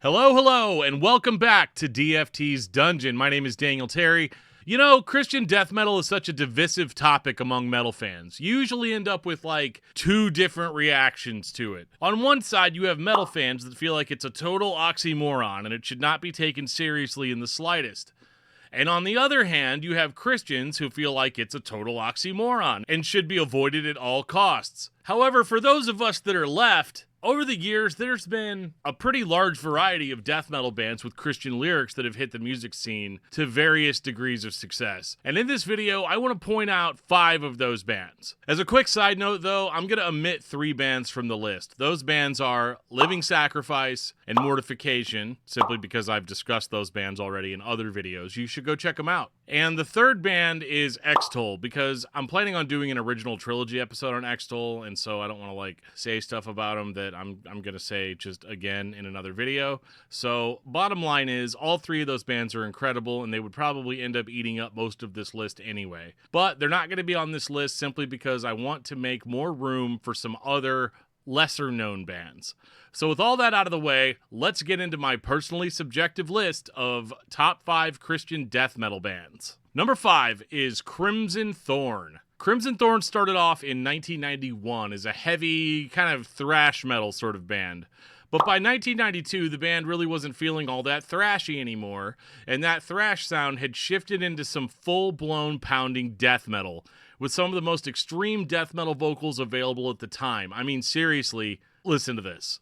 Hello, and welcome back to DFT'S Dungeon. My name is Daniel Terry. You know, Christian death metal is such a divisive topic among metal fans. You usually end up with like two different reactions to it. On one side, you have metal fans that feel like it's a total oxymoron and it should not be taken seriously in the slightest. And on the other hand, you have Christians who feel like it's a total oxymoron and should be avoided at all costs. However, for those of us that are left, over the years, there's been a pretty large variety of death metal bands with Christian lyrics that have hit the music scene to various degrees of success. And in this video, I want to point out 5 of those bands. As a quick side note though, I'm going to omit 3 bands from the list. Those bands are Living Sacrifice and Mortification, simply because I've discussed those bands already in other videos. You should go check them out. And the third band is Extol, because I'm planning on doing an original trilogy episode on Extol, and so I don't want to like say stuff about them that I'm going to say just again in another video. So bottom line is all 3 of those bands are incredible, and they would probably end up eating up most of this list anyway. But they're not going to be on this list simply because I want to make more room for some other lesser known bands. So with all that out of the way, let's get into my personally subjective list of top 5 Christian death metal bands. Number 5 is Crimson Thorn. Crimson Thorn started off in 1991 as a heavy, kind of thrash metal sort of band. But by 1992, the band really wasn't feeling all that thrashy anymore, and that thrash sound had shifted into some full-blown pounding death metal, with some of the most extreme death metal vocals available at the time. I mean, seriously, listen to this.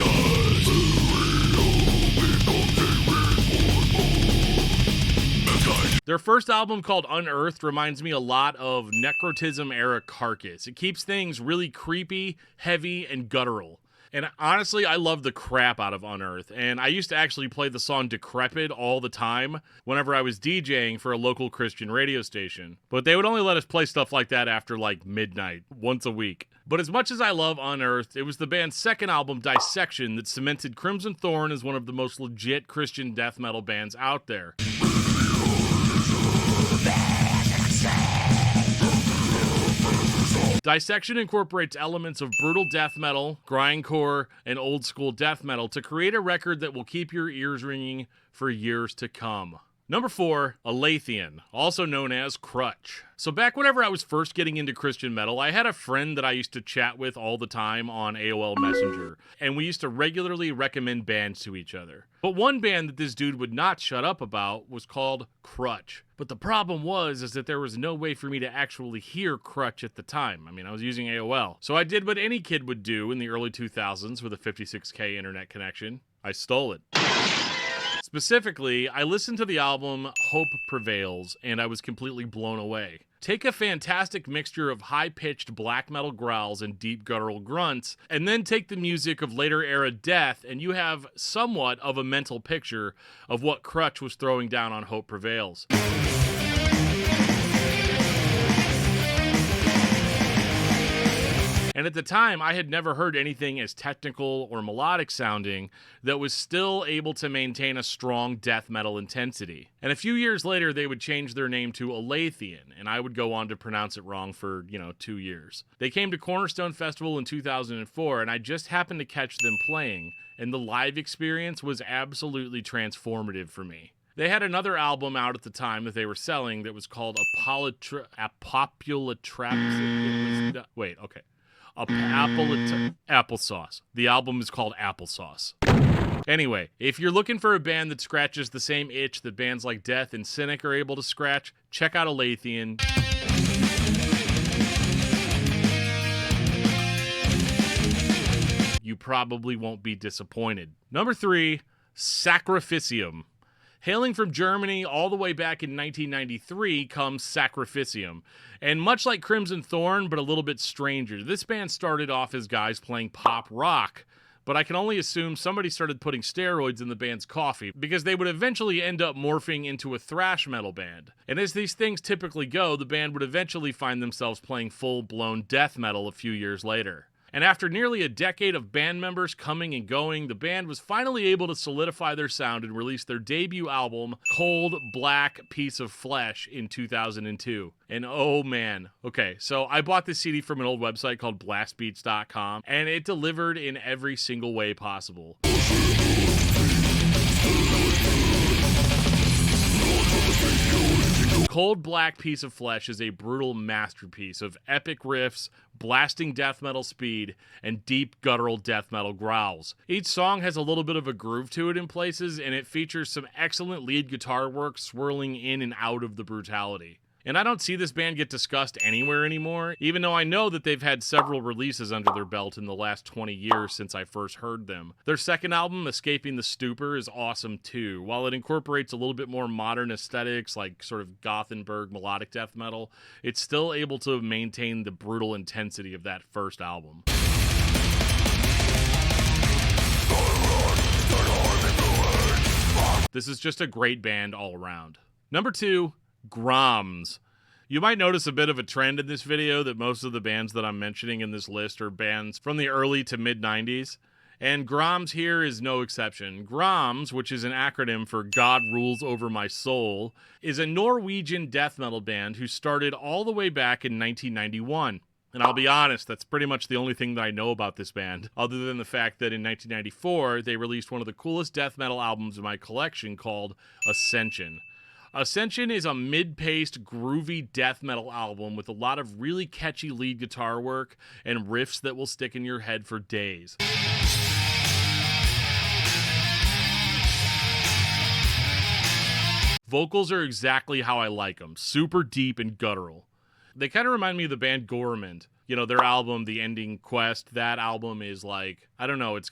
Their first album, called Unearthed, reminds me a lot of Necrotism-era Carcass. It keeps things really creepy, heavy, and guttural. And honestly, I love the crap out of Unearthed, and I used to actually play the song Decrepit all the time whenever I was DJing for a local Christian radio station. But they would only let us play stuff like that after like midnight, once a week. But as much as I love Unearthed, it was the band's second album, Dissection, that cemented Crimson Thorn as one of the most legit Christian death metal bands out there. Dissection incorporates elements of brutal death metal, grindcore, and old school death metal to create a record that will keep your ears ringing for years to come. Number 4, Alathian, also known as Crutch. So back whenever I was first getting into Christian metal, I had a friend that I used to chat with all the time on AOL Messenger, and we used to regularly recommend bands to each other. But one band that this dude would not shut up about was called Crutch. But the problem was that there was no way for me to actually hear Crutch at the time. I mean, I was using AOL. So I did what any kid would do in the early 2000s with a 56K internet connection. I stole it. Specifically, I listened to the album Hope Prevails, and I was completely blown away. Take a fantastic mixture of high-pitched black metal growls and deep guttural grunts, and then take the music of later-era death, and you have somewhat of a mental picture of what Crutch was throwing down on Hope Prevails. And at the time, I had never heard anything as technical or melodic sounding that was still able to maintain a strong death metal intensity. And a few years later, they would change their name to Alathian, and I would go on to pronounce it wrong for, 2 years. They came to Cornerstone Festival in 2004, and I just happened to catch them playing, and the live experience was absolutely transformative for me. They had another album out at the time that they were selling that was called Applesauce. The album is called Applesauce. Anyway, if you're looking for a band that scratches the same itch that bands like Death and Cynic are able to scratch, check out Alathian. You probably won't be disappointed. Number 3, Sacrificium. Hailing from Germany all the way back in 1993 comes Sacrificium. And much like Crimson Thorn, but a little bit stranger, this band started off as guys playing pop rock, but I can only assume somebody started putting steroids in the band's coffee, because they would eventually end up morphing into a thrash metal band. And as these things typically go, the band would eventually find themselves playing full-blown death metal a few years later. And after nearly a decade of band members coming and going, the band was finally able to solidify their sound and release their debut album, Cold Black Piece of Flesh, in 2002. And oh man, okay, so I bought this CD from an old website called blastbeats.com, and it delivered in every single way possible. Cold Black Piece of Flesh is a brutal masterpiece of epic riffs, blasting death metal speed, and deep guttural death metal growls. Each song has a little bit of a groove to it in places, and it features some excellent lead guitar work swirling in and out of the brutality. And I don't see this band get discussed anywhere anymore, even though I know that they've had several releases under their belt in the last 20 years since I first heard them. Their second album, Escaping the Stupor, is awesome too. While it incorporates a little bit more modern aesthetics, like sort of Gothenburg melodic death metal, it's still able to maintain the brutal intensity of that first album. This is just a great band all around. Number 2, Gromms. You might notice a bit of a trend in this video that most of the bands that I'm mentioning in this list are bands from the early to mid-90s, and Gromms here is no exception. Gromms, which is an acronym for God Rules Over My Soul, is a Norwegian death metal band who started all the way back in 1991. And I'll be honest, that's pretty much the only thing that I know about this band, other than the fact that in 1994, they released one of the coolest death metal albums in my collection called Ascension. Ascension is a mid-paced, groovy death metal album with a lot of really catchy lead guitar work and riffs that will stick in your head for days. Vocals are exactly how I like them, super deep and guttural. They kind of remind me of the band Gormand. You know, their album, The Ending Quest, that album is like, I don't know, it's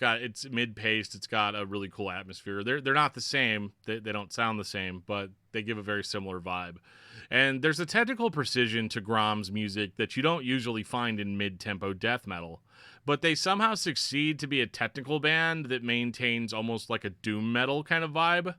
mid-paced, it's got a really cool atmosphere. They're not the same, they don't sound the same, but they give a very similar vibe. And there's a technical precision to Gromms' music that you don't usually find in mid-tempo death metal, but they somehow succeed to be a technical band that maintains almost like a doom metal kind of vibe.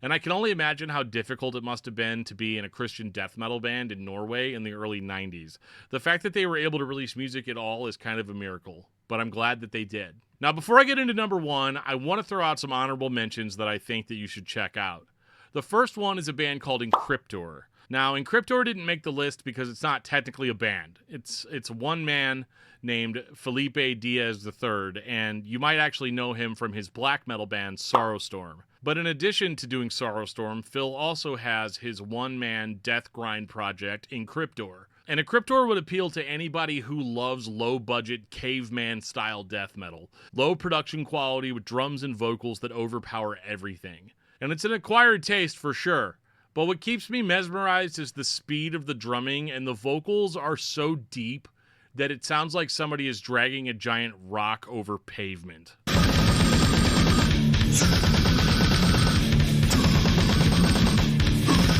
And I can only imagine how difficult it must have been to be in a Christian death metal band in Norway in the early 90s. The fact that they were able to release music at all is kind of a miracle, but I'm glad that they did. Now, before I get into number 1, I want to throw out some honorable mentions that I think that you should check out. The first one is a band called Encryptor. Now, Encryptor didn't make the list because it's not technically a band. It's one man named Felipe Diaz III, and you might actually know him from his black metal band Sorrowstorm. But in addition to doing Sorrowstorm, Phil also has his one-man death grind project, Encryptor. And Encryptor would appeal to anybody who loves low-budget, caveman-style death metal. Low production quality with drums and vocals that overpower everything. And it's an acquired taste for sure. But what keeps me mesmerized is the speed of the drumming, and the vocals are so deep that it sounds like somebody is dragging a giant rock over pavement.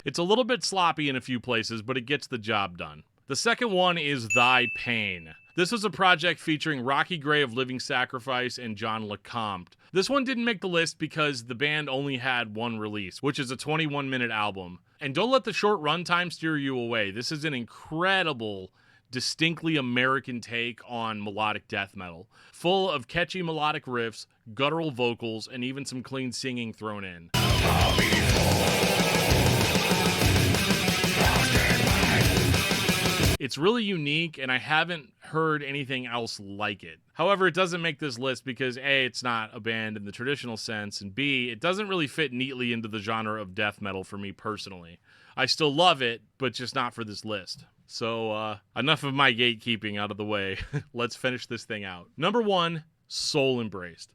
It's a little bit sloppy in a few places, but it gets the job done. The second one is Thy Pain. This was a project featuring Rocky Gray of Living Sacrifice and John LeCompte. This one didn't make the list because the band only had one release, which is a 21-minute album. And don't let the short runtime steer you away. This is an incredible, distinctly American take on melodic death metal, full of catchy melodic riffs, guttural vocals, and even some clean singing thrown in. It's really unique, and I haven't heard anything else like it. However, it doesn't make this list because A, it's not a band in the traditional sense, and B, it doesn't really fit neatly into the genre of death metal for me personally. I still love it, but just not for this list. So, enough of my gatekeeping out of the way. Let's finish this thing out. Number 1, Soul Embraced.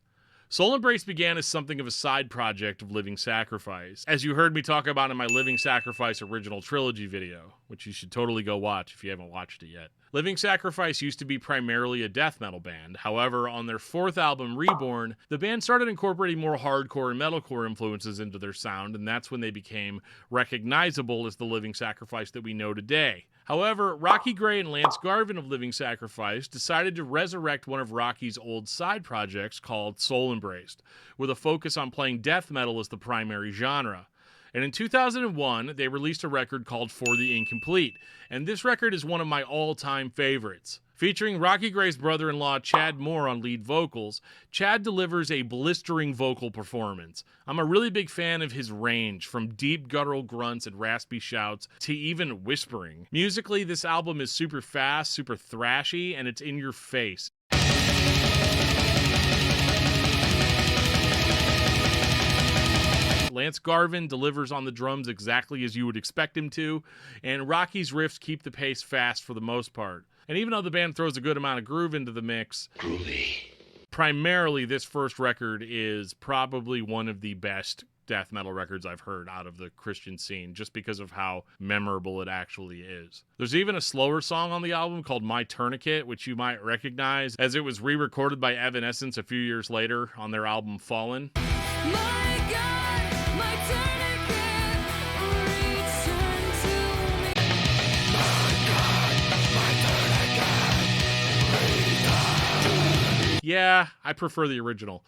Soul Embraced began as something of a side project of Living Sacrifice, as you heard me talk about in my Living Sacrifice original trilogy video, which you should totally go watch if you haven't watched it yet. Living Sacrifice used to be primarily a death metal band. However, on their fourth album, Reborn, the band started incorporating more hardcore and metalcore influences into their sound, and that's when they became recognizable as the Living Sacrifice that we know today. However, Rocky Gray and Lance Garvin of Living Sacrifice decided to resurrect one of Rocky's old side projects called Soul Embraced, with a focus on playing death metal as the primary genre. And in 2001, they released a record called For the Incomplete, and this record is one of my all-time favorites. Featuring Rocky Gray's brother-in-law Chad Moore on lead vocals, Chad delivers a blistering vocal performance. I'm a really big fan of his range, from deep guttural grunts and raspy shouts to even whispering. Musically, this album is super fast, super thrashy, and it's in your face. Lance Garvin delivers on the drums exactly as you would expect him to, and Rocky's riffs keep the pace fast for the most part. And even though the band throws a good amount of groove into the mix, groovy. Primarily this first record is probably one of the best death metal records I've heard out of the Christian scene, just because of how memorable it actually is. There's even a slower song on the album called My Tourniquet, which you might recognize, as it was re-recorded by Evanescence a few years later on their album Fallen. My God, my tourniquet, return to me. Yeah, I prefer the original.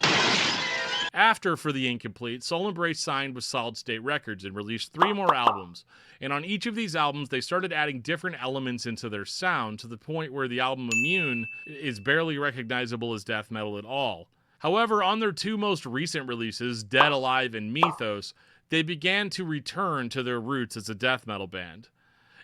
After For the Incomplete, Soul Embrace signed with Solid State Records and released 3 more albums. And on each of these albums, they started adding different elements into their sound to the point where the album Immune is barely recognizable as death metal at all. However, on their 2 most recent releases, Dead Alive and Mythos, they began to return to their roots as a death metal band.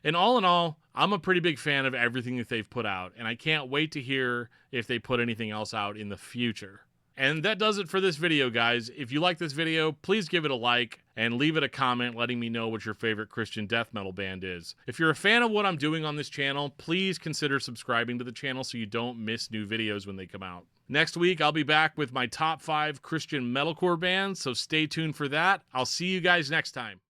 And all in all, I'm a pretty big fan of everything that they've put out, and I can't wait to hear if they put anything else out in the future. And that does it for this video, guys. If you like this video, please give it a like and leave it a comment letting me know what your favorite Christian death metal band is. If you're a fan of what I'm doing on this channel, please consider subscribing to the channel so you don't miss new videos when they come out. Next week, I'll be back with my top 5 Christian metalcore bands, so stay tuned for that. I'll see you guys next time.